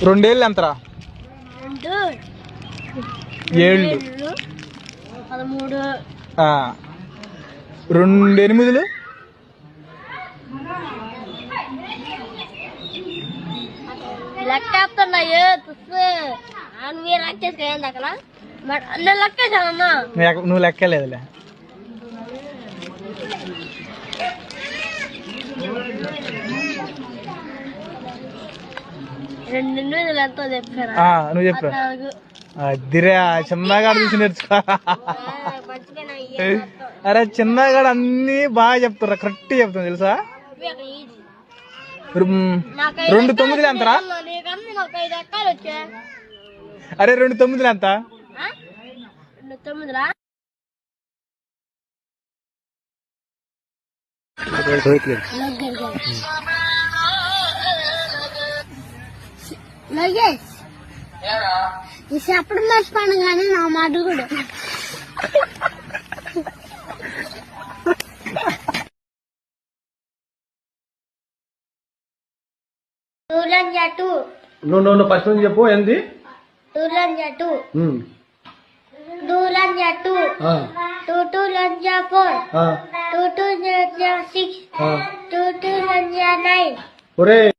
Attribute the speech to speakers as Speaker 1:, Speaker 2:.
Speaker 1: రెండేళ్ళు ఎంతరా? 7
Speaker 2: 13
Speaker 1: 2 8
Speaker 2: లెక్క చెప్తున్నా అక్కడ లెక్క చాలన్నా
Speaker 1: నువ్వు లెక్కలేదులే. నువ్వు చెప్పు. అదిరా చిన్నగాడు చూసి నేర్చుకో. అరే చిన్నగాడు అన్ని బాగా చెప్తారా, కరెక్ట్ చెప్తాను తెలుసా. 2 9 ఎంతరా? అరే 2 9 ఎంత?
Speaker 2: చెప్పడం మర్చిపోయాను కానీ నా మాట కూడా.
Speaker 1: నువ్వు ఫస్ట్ నుంచి చెప్పు. ఏంది?
Speaker 2: 2 2 2 2 4 2 2 6 2 2 9.